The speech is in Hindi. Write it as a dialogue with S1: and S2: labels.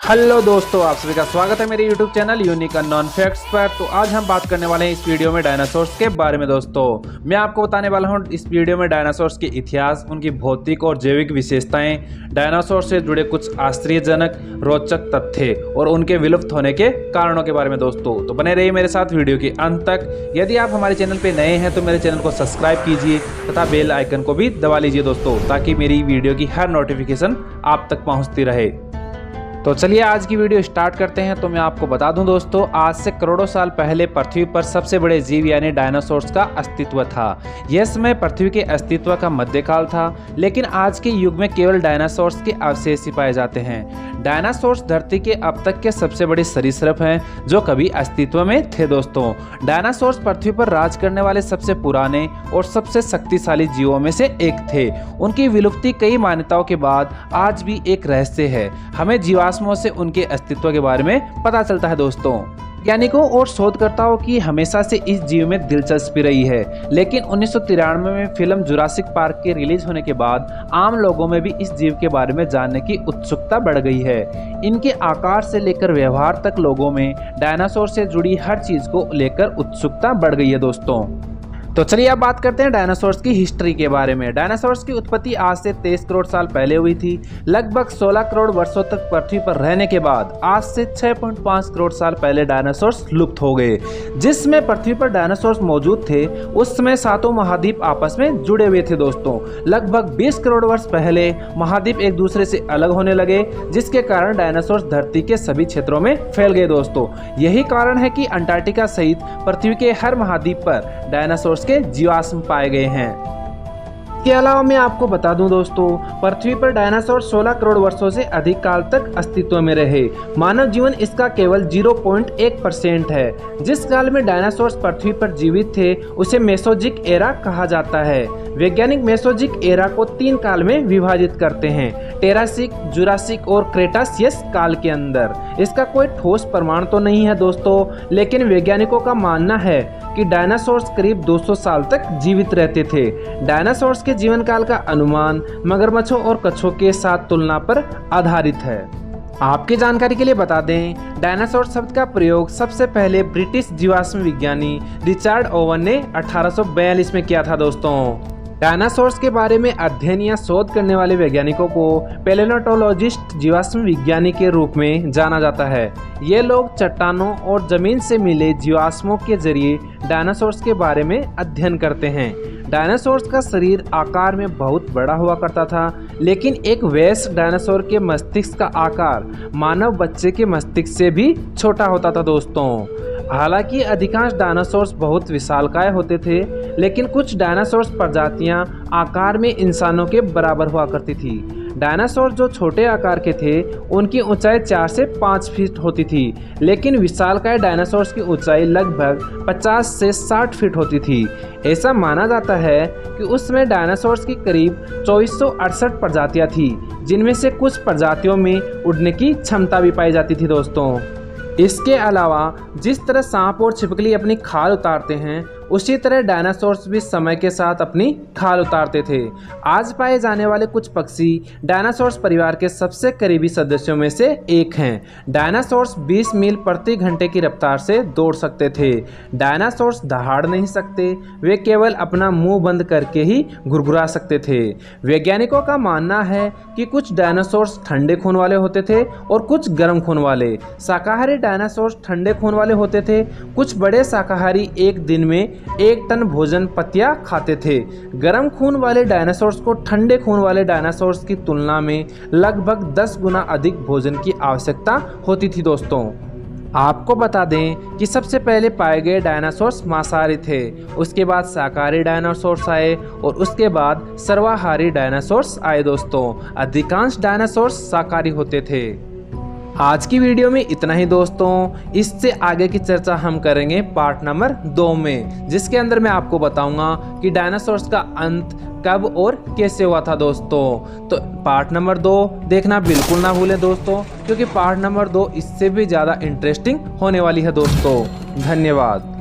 S1: हेलो दोस्तों, आप सभी का स्वागत है मेरे YouTube channel unique unknown facts पर। तो आज हम बात करने वाले हैं इस वीडियो में डायनासोर्स के बारे में। दोस्तों मैं आपको बताने वाला हूं इस वीडियो में डायनासोर्स के इतिहास, उनकी भौतिक और जैविक विशेषताएं, डायनासोर से जुड़े कुछ आश्चर्यजनक रोचक तथ्य और उनके विलुप्त होने के कारणों के बारे में। दोस्तों तो बने रहिए मेरे साथ वीडियो के अंत तक। यदि आप हमारे चैनल पर नए हैं तो मेरे चैनल को सब्सक्राइब कीजिए तथा बेल आइकन को भी दबा लीजिए दोस्तों, ताकि मेरी वीडियो की हर नोटिफिकेशन आप तक पहुँचती रहे। तो चलिए आज की वीडियो स्टार्ट करते हैं। तो मैं आपको बता दूं दोस्तों, आज से करोड़ों साल पहले पृथ्वी पर सबसे बड़े जीव यानी डायनासोर्स का अस्तित्व था। यह समय पृथ्वी के अस्तित्व का मध्यकाल था, लेकिन आज के युग में केवल डायनासोर्स के अवशेष ही पाए जाते हैं। डायनासोर्स धरती के अब तक के सबसे बड़े सरीसृप हैं जो कभी अस्तित्व में थे। दोस्तों डायनासोर्स पृथ्वी पर राज करने वाले सबसे पुराने और सबसे शक्तिशाली जीवों में से एक थे। उनकी विलुप्ति कई मान्यताओं के बाद आज भी एक रहस्य है। हमें जीवाश्मों से उनके अस्तित्व के बारे में पता चलता है। दोस्तों वैज्ञानिकों और शोधकर्ताओं की हमेशा से इस जीव में दिलचस्पी रही है, लेकिन 1993 में फिल्म जुरासिक पार्क के रिलीज होने के बाद आम लोगों में भी इस जीव के बारे में जानने की उत्सुकता बढ़ गई है। इनके आकार से लेकर व्यवहार तक लोगों में डायनासोर से जुड़ी हर चीज को लेकर उत्सुकता बढ़ गई है। दोस्तों तो चलिए अब बात करते हैं डायनासोर्स की हिस्ट्री के बारे में। डायनासोर्स की उत्पत्ति आज से 23 करोड़ साल पहले हुई थी। लगभग 16 करोड़ वर्षों तक पृथ्वी पर रहने के बाद आज से 6.5 करोड़ साल पहले डायनासोर्स लुप्त हो गए। जिसमें पृथ्वी पर डायनासोर्स मौजूद थे उस समय सातों महाद्वीप आपस में जुड़े हुए थे। दोस्तों लगभग 20 करोड़ वर्ष पहले महाद्वीप एक दूसरे से अलग होने लगे, जिसके कारण डायनासोर्स धरती के सभी क्षेत्रों में फैल गए। दोस्तों यही कारण है कि अंटार्कटिका सहित पृथ्वी के हर महाद्वीप पर डायनासोर्स के जीवाश्म पाए गए हैं। इसके अलावा मैं आपको बता दूं दोस्तों, पृथ्वी पर डायनासोर 16 करोड़ वर्षों से अधिक काल तक अस्तित्व में रहे। मानव जीवन इसका केवल 0.1% है। जिस काल में डायनासोर्स पृथ्वी पर जीवित थे उसे मेसोजिक एरा कहा जाता है। वैज्ञानिक मेसोजिक एरा को 3 काल में विभाजित करते हैं, टेरासिक, जुरासिक और क्रेटासियस काल के अंदर। इसका कोई ठोस प्रमाण तो नहीं है दोस्तों, लेकिन वैज्ञानिकों का मानना है कि डायनासोर्स करीब 200 साल तक जीवित रहते थे। डायनासोर्स के जीवन काल का अनुमान मगरमच्छों और कच्छों के साथ तुलना पर आधारित है। आपकी जानकारी के लिए बता दें, डायनासोर शब्द का प्रयोग सबसे पहले ब्रिटिश जीवाश्म विज्ञानी रिचर्ड ओवन ने 1842 में किया था। दोस्तों डायनासोर्स के बारे में अध्ययन या शोध करने वाले वैज्ञानिकों को पैलेओंटोलॉजिस्ट, जीवाश्म विज्ञानी के रूप में जाना जाता है। ये लोग चट्टानों और जमीन से मिले जीवाश्मों के जरिए डायनासोर्स के बारे में अध्ययन करते हैं। डायनासोर्स का शरीर आकार में बहुत बड़ा हुआ करता था, लेकिन एक वयस्क डायनासोर के मस्तिष्क का आकार मानव बच्चे के मस्तिष्क से भी छोटा होता था। दोस्तों हालांकि अधिकांश डायनासोर्स बहुत विशालकाय होते थे, लेकिन कुछ डायनासोर्स प्रजातियां आकार में इंसानों के बराबर हुआ करती थी। डायनासोर जो छोटे आकार के थे उनकी ऊंचाई 4 से 5 फीट होती थी, लेकिन विशालकाय डायनासोर्स की ऊंचाई लगभग 50 से 60 फीट होती थी। ऐसा माना जाता है कि उस समय डायनासोर्स की करीब 2468 प्रजातियां थी, जिनमें से कुछ प्रजातियों में उड़ने की क्षमता भी पाई जाती थी। दोस्तों इसके अलावा जिस तरह सांप और छिपकली अपनी खाल उतारते हैं, उसी तरह डायनासोर्स भी समय के साथ अपनी खाल उतारते थे। आज पाए जाने वाले कुछ पक्षी डायनासोर्स परिवार के सबसे करीबी सदस्यों में से एक हैं। डायनासोर्स 20 मील प्रति घंटे की रफ्तार से दौड़ सकते थे। डायनासोर्स दहाड़ नहीं सकते, वे केवल अपना मुंह बंद करके ही घुरघुरा सकते थे। वैज्ञानिकों का मानना है कि कुछ डायनासोर्स ठंडे खून वाले होते थे और कुछ गर्म खून वाले। शाकाहारी डायनासोर्स ठंडे खून वाले होते थे। कुछ बड़े शाकाहारी एक दिन में 1 टन भोजन पत्तियां खाते थे। गर्म खून वाले डायनासोर्स को ठंडे खून वाले डायनासोर्स की तुलना में लगभग 10 गुना अधिक भोजन की आवश्यकता होती थी। दोस्तों आपको बता दें कि सबसे पहले पाए गए डायनासोर्स मांसाहारी थे, उसके बाद शाकाहारी डायनासोर्स आए और उसके बाद सर्वाहारी डायनासोर्स आए। दोस्तों अधिकांश डायनासोर्स शाकाहारी होते थे। आज की वीडियो में इतना ही दोस्तों। इससे आगे की चर्चा हम करेंगे पार्ट नंबर 2 में, जिसके अंदर मैं आपको बताऊंगा कि डायनासोर्स का अंत कब और कैसे हुआ था। दोस्तों तो पार्ट नंबर 2 देखना बिल्कुल ना भूलें दोस्तों, क्योंकि पार्ट नंबर 2 इससे भी ज़्यादा इंटरेस्टिंग होने वाली है। दोस्तों धन्यवाद।